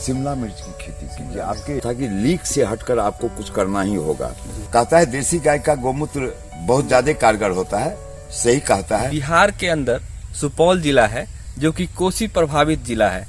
शिमला मिर्च की खेती कीजिए, आपके ताकि लीक से हटकर आपको कुछ करना ही होगा। कहता है देसी गाय का गौमूत्र बहुत ज्यादा कारगर होता है, सही कहता है। बिहार के अंदर सुपौल जिला है जो कि कोसी प्रभावित जिला है।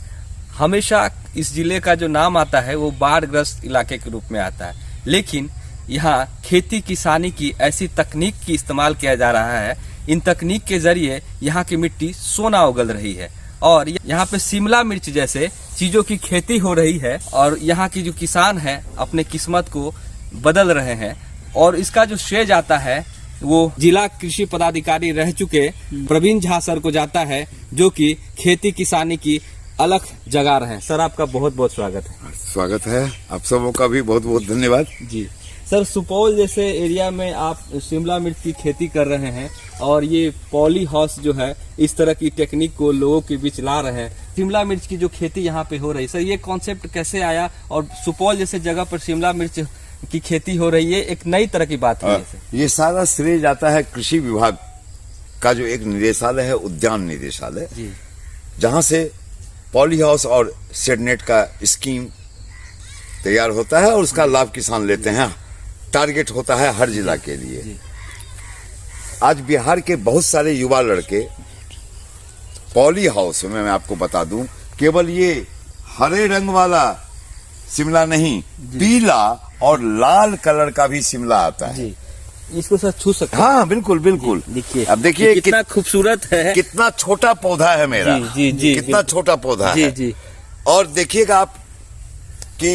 हमेशा इस जिले का जो नाम आता है वो बाढ़ग्रस्त इलाके के रूप में आता है, लेकिन यहाँ खेती किसानी की ऐसी तकनीक की इस्तेमाल किया जा रहा है। इन तकनीक के जरिए यहाँ की मिट्टी सोना उगल रही है और यहाँ पे शिमला मिर्च जैसे चीजों की खेती हो रही है और यहाँ की जो किसान है अपने किस्मत को बदल रहे हैं। और इसका जो श्रेय जाता है वो जिला कृषि पदाधिकारी रह चुके प्रवीण झा सर को जाता है, जो कि खेती किसानी की अलग जगह रहे हैं। सर आपका बहुत बहुत स्वागत है। स्वागत है, आप सबों का भी बहुत बहुत धन्यवाद। जी सर, सुपौल जैसे एरिया में आप शिमला मिर्च की खेती कर रहे हैं और ये पॉली हाउस जो है इस तरह की टेक्निक को लोगों के बीच ला रहे हैं। शिमला मिर्च की जो खेती यहाँ पे हो रही है, सर ये कॉन्सेप्ट कैसे आया और सुपौल जैसे जगह पर शिमला मिर्च की खेती हो रही है, एक नई तरह की बात है। ये सारा श्रेय जाता है कृषि विभाग का जो एक निदेशालय है, उद्यान निदेशालय, जहाँ से पॉली हाउस और शेडनेट का स्कीम तैयार होता है और उसका लाभ किसान लेते हैं। टारगेट होता है हर जिला के लिए। आज बिहार के बहुत सारे युवा लड़के पॉली हाउस में, मैं आपको बता दूं, केवल ये हरे रंग वाला शिमला नहीं, पीला और लाल कलर का भी शिमला आता है। इसको सर छू सकते हैं? हाँ बिल्कुल बिल्कुल। देखिए, अब देखिए कितना खूबसूरत है, कितना छोटा पौधा है मेरा। जी, कितना छोटा पौधा है। जी। और देखिएगा आप कि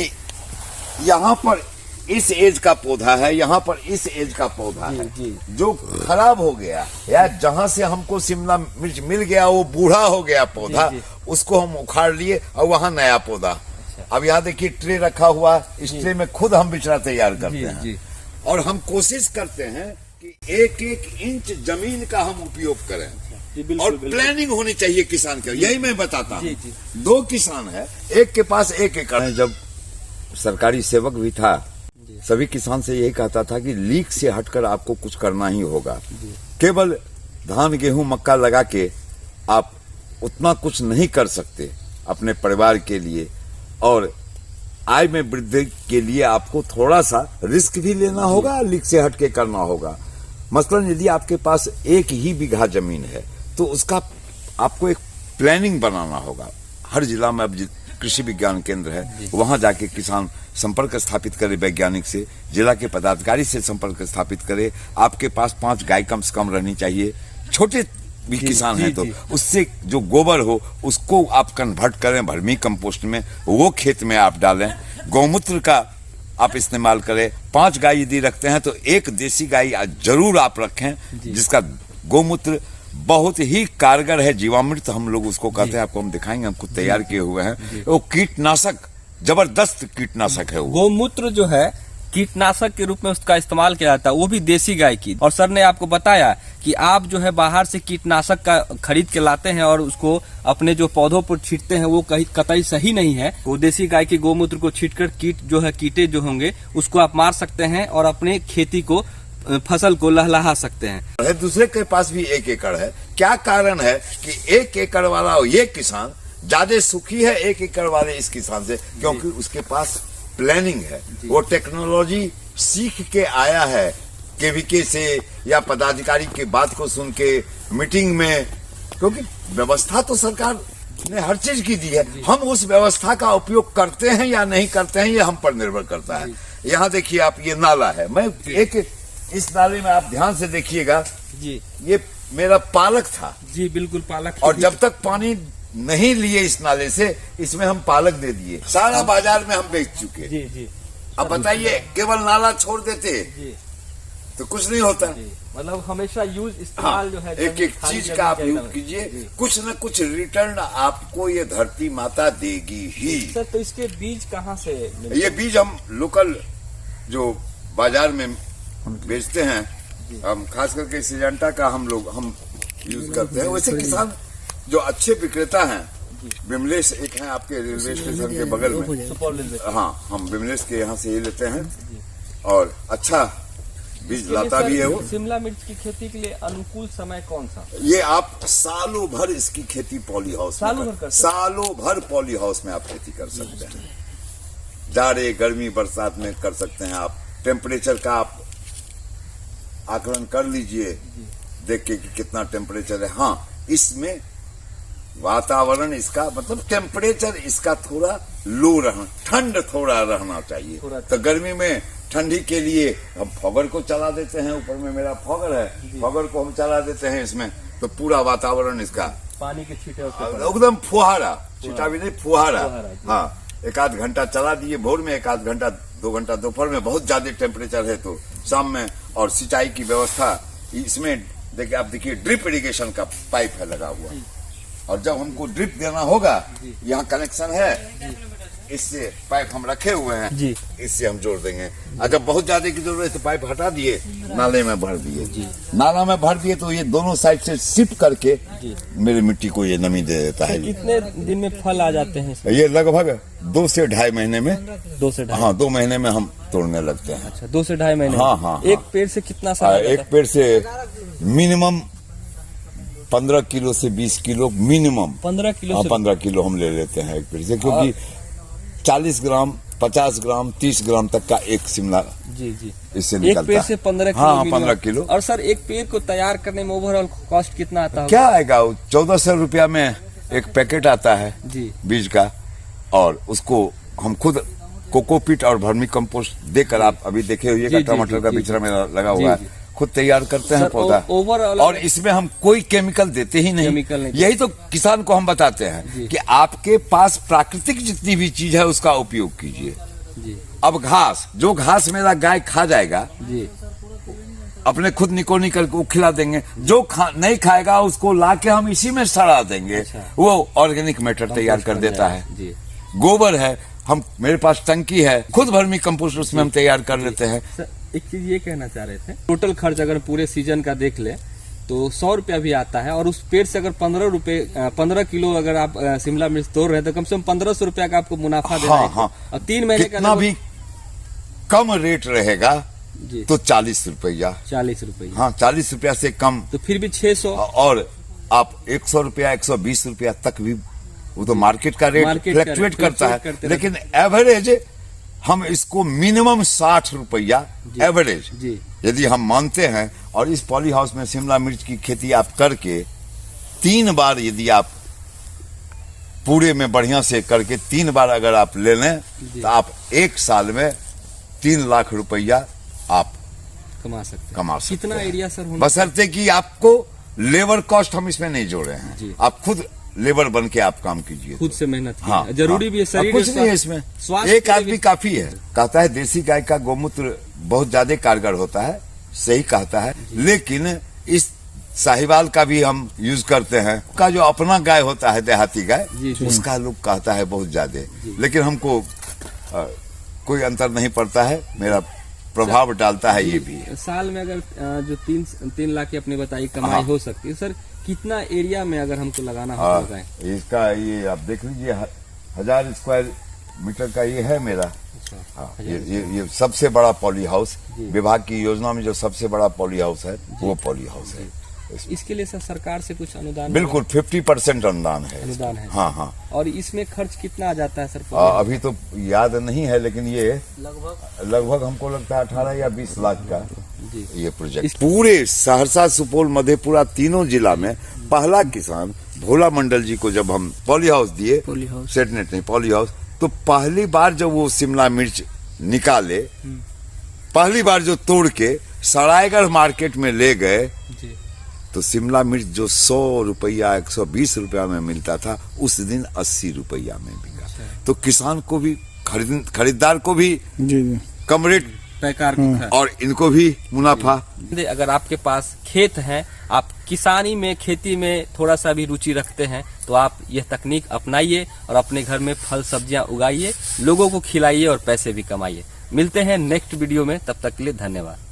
यहाँ पर इस एज का पौधा है, यहाँ पर इस एज का पौधा है जो खराब हो गया, या जहाँ से हमको शिमला मिर्च मिल गया वो बूढ़ा हो गया पौधा, उसको हम उखाड़ लिए और वहाँ नया पौधा। अब यहाँ देखिए ट्रे रखा हुआ, इस ट्रे में खुद हम बिचड़ा तैयार करते हैं और हम कोशिश करते हैं कि एक एक इंच जमीन का हम उपयोग करें और प्लानिंग होनी चाहिए किसान के। यही मैं बताता हूँ। 2 किसान है, एक के पास 1 एकड़ है। जब सरकारी सेवक भी था, सभी किसान से यही कहता था कि लीक से हटकर आपको कुछ करना ही होगा। केवल धान गेहूं मक्का लगा के आप उतना कुछ नहीं कर सकते अपने परिवार के लिए, और आय में वृद्धि के लिए आपको थोड़ा सा रिस्क भी लेना होगा, लीक से हटके करना होगा। मसलन यदि आपके पास 1 ही बीघा जमीन है तो उसका आपको एक प्लानिंग बनाना होगा। हर जिला में अब कृषि विज्ञान केंद्र है, वहां जाके किसान संपर्क स्थापित करे वैज्ञानिक से, जिला के पदाधिकारी से संपर्क स्थापित करे। आपके पास 5 गाय कम से कम रहनी चाहिए। छोटे भी किसान हैं तो उससे जो गोबर हो उसको आप कन्वर्ट करें वर्मी कंपोस्ट में, वो खेत में आप डालें। गौमूत्र का आप इस्तेमाल करें। 5 गाय यदि रखते हैं तो 1 देसी गाय जरूर आप रखें, जिसका गौमूत्र बहुत ही कारगर है। जीवामृत हम लोग उसको कहते हैं, आपको हम दिखाएंगे, हम खुद तैयार किए हुए हैं। वो कीटनाशक, जबरदस्त कीटनाशक है। वो गौमूत्र जो है कीटनाशक के रूप में उसका इस्तेमाल किया जाता है, वो भी देसी गाय की। और सर ने आपको बताया कि आप जो है बाहर से कीटनाशक का खरीद के लाते हैं और उसको अपने जो पौधों पर छींटते हैं, वो कहीं कतई सही नहीं है। वो देसी गाय के गौमूत्र को छींटकर कीटे जो होंगे उसको आप मार सकते हैं और अपने खेती को, फसल को लहलहा सकते हैं। दूसरे के पास भी 1 एकड़ है। क्या कारण है कि 1 एकड़ वाला ये किसान ज्यादा सुखी है 1 एकड़ वाले इस किसान से? क्योंकि उसके पास प्लानिंग है, वो टेक्नोलॉजी सीख के आया है केवीके से या पदाधिकारी की बात को सुन के मीटिंग में, क्योंकि व्यवस्था तो सरकार ने हर चीज की दी है। हम उस व्यवस्था का उपयोग करते हैं या नहीं करते हैं, ये हम पर निर्भर करता है। यहाँ देखिए आप, ये नाला है, मैं इस नाले में आप ध्यान से देखिएगा जी, ये मेरा पालक था जी, बिल्कुल पालक। और जब तक पानी नहीं लिए इस नाले से, इसमें हम पालक दे दिए, सारा बाजार में हम बेच चुके। जी। अब बताइए, केवल नाला छोड़ देते तो कुछ नहीं होता। मतलब हमेशा इस्तेमाल जो है एक एक चीज का आप यूज कीजिए, कुछ न कुछ रिटर्न आपको ये धरती माता देगी ही। सर तो इसके बीज कहाँ से? ये बीज हम लोकल जो बाजार में बेचते हैं, हम खास करके सिजेंटा का हम यूज करते हैं। वैसे किसान जो अच्छे विक्रेता हैं, विमलेश एक हैं आपके रेलवे स्टेशन के बगल में, हाँ, हम विमलेश के यहाँ से ये लेते हैं और अच्छा बीज लाता भी है वो। शिमला मिर्च की खेती के लिए अनुकूल समय कौन सा? ये आप सालों भर इसकी खेती पॉली हाउस सालों भर पॉली हाउस में आप खेती कर सकते हैं। जाड़े गर्मी बरसात में कर सकते हैं आप। टेम्परेचर का आप आकलन कर लीजिए, देख के कि कितना टेम्परेचर है। हाँ, इसमें वातावरण इसका मतलब टेम्परेचर इसका थोड़ा लो रहना, ठंड थोड़ा रहना चाहिए। तो गर्मी में ठंडी के लिए हम फॉगर को चला देते हैं। ऊपर में मेरा फॉगर है, फॉगर को हम चला देते हैं इसमें, तो पूरा वातावरण इसका पानी के छींटे एकदम फुहारा, छींटा भी नहीं फुहारा। हाँ, एक आध घंटा चला दिए भोर में, एक आध घंटा 2 घंटा दोपहर में। बहुत ज्यादा टेम्परेचर है तो शाम में। और सिंचाई की व्यवस्था इसमें देखिए, आप देखिए ड्रिप इरिगेशन का पाइप है लगा हुआ, और जब हमको ड्रिप देना होगा, यहाँ कनेक्शन है, इससे पाइप हम रखे हुए हैं जी, इससे हम जोड़ देंगे। और जब बहुत ज्यादा की जरूरत है तो पाइप हटा दिए, नाले में भर दिए जी, नाला में भर दिए, तो ये दोनों साइड से शिफ्ट करके मेरी मिट्टी को ये नमी दे देता है। कितने दिन में फल आ जाते हैं? ये लगभग 2 से ढाई महीने में। 2 से ढाई? हाँ, 2 महीने में हम तोड़ने लगते हैं। अच्छा, 2 से ढाई महीने? हाँ, हाँ। एक पेड़ से कितना साल? एक पेड़ से मिनिमम 15 किलो से 20 किलो मिनिमम। 15 किलो? हाँ, 15 किलो हम ले लेते हैं एक पेड़ से, क्योंकि 40 ग्राम 50 ग्राम 30 ग्राम तक का एक शिमला जी इससे निकलता है। एक पेड़ से 15 किलो? हाँ, 15 किलो। और सर, एक पेड़ को तैयार करने में ओवरऑल कॉस्ट कितना आता है? क्या आएगा? 1400 रुपया में एक पैकेट आता है जी बीज का, और उसको हम खुद कोकोपीट और वर्मी कंपोस्ट देकर, आप अभी देखे हुए टमाटर का बिचरा में लगा हुआ है, खुद तैयार करते हैं पौधा। ओवरऑल और इसमें हम कोई केमिकल देते ही नहीं। यही तो किसान को हम बताते हैं कि आपके पास प्राकृतिक जितनी भी चीज है उसका उपयोग कीजिए। अब घास, जो घास मेरा गाय खा जाएगा जी, अपने खुद निकोनी करके वो खिला देंगे। जो नहीं खाएगा उसको लाके हम इसी में सड़ा देंगे। अच्छा। वो ऑर्गेनिक मैटर तैयार कर देता है जी। गोबर है, हम मेरे पास टंकी है, खुद वर्मी कंपोस्ट उसमें हम तैयार कर लेते हैं। एक चीज ये कहना चाह रहे थे, टोटल खर्च अगर पूरे सीजन का देख ले तो 100 रुपया भी आता है, और उस पेड़ से अगर 15 किलो अगर आप शिमला मिर्च तोड़ रहे हैं तो कम से कम 1500 रुपया का आपको मुनाफा देना है। हाँ। और 3 महीने का भी कम रेट रहेगा जी, तो 40 रुपया। 40 रुपया? हाँ, 40 रुपया से कम तो फिर भी 600। और आप 100 रुपया 120 रुपया तक भी, वो तो मार्केट का रेट फ्लक्चुएट करता है, लेकिन एवरेज हम इसको मिनिमम 60 रुपया एवरेज यदि हम मानते हैं। और इस पॉली हाउस में शिमला मिर्च की खेती आप करके 3 बार यदि आप पूरे में बढ़िया से करके 3 बार अगर आप ले लें तो आप 1 साल में 3 लाख रुपया आप कमा सकते। कितना एरिया सर होना? बशर्ते कि आपको लेबर कॉस्ट हम इसमें नहीं जोड़े हैं, आप खुद लेबर बन के आप काम कीजिए, खुद से मेहनत। हाँ, जरूरी भी है, शरीर कुछ नहीं है इसमें, एक आदमी काफी है। कहता है देसी गाय का गौमूत्र बहुत ज्यादा कारगर होता है, सही कहता है, लेकिन इस साहिवाल का भी हम यूज करते हैं। का जो अपना गाय होता है देहाती गाय, उसका लोग कहता है बहुत ज्यादा, लेकिन हमको कोई अंतर नहीं पड़ता है, मेरा प्रभाव डालता है ये भी। साल में अगर जो 3 लाख की अपनी बताई कमाई हो सकती है, सर कितना एरिया में अगर हमको लगाना होगा? इसका ये आप देख लीजिए, 1000 स्क्वायर मीटर का ये है मेरा। हाँ, ये सबसे बड़ा पॉली हाउस, विभाग की योजना में जो सबसे बड़ा पॉली हाउस है वो पॉली हाउस है। इसके लिए सर सरकार से कुछ अनुदान? बिल्कुल 50% अनुदान है। हाँ। और इसमें खर्च कितना आ जाता है सर? अभी तो याद नहीं है, लेकिन ये लगभग हमको लगता है 18 या 20 लाख का ये प्रोजेक्ट। पूरे सहरसा, सुपौल, मधेपुरा तीनों जिला में पहला किसान भोला मंडल जी को जब हम पॉली हाउस दिए, सेटनेट नहीं पॉली हाउस, तो पहली बार जब वो शिमला मिर्च निकाले, पहली बार जो तोड़ के सरायगढ़ मार्केट में ले गए, तो शिमला मिर्च जो 100 रुपया 120 रुपया में मिलता था, उस दिन 80 रुपया में बिका। तो किसान को भी, खरीदार को भी कम रेट पैकार और इनको भी मुनाफा। अगर आपके पास खेत है, आप किसानी में, खेती में थोड़ा सा भी रुचि रखते हैं, तो आप यह तकनीक अपनाइए और अपने घर में फल सब्जियां उगाइए, लोगों को खिलाइए और पैसे भी कमाइए। मिलते हैं नेक्स्ट वीडियो में, तब तक के लिए धन्यवाद।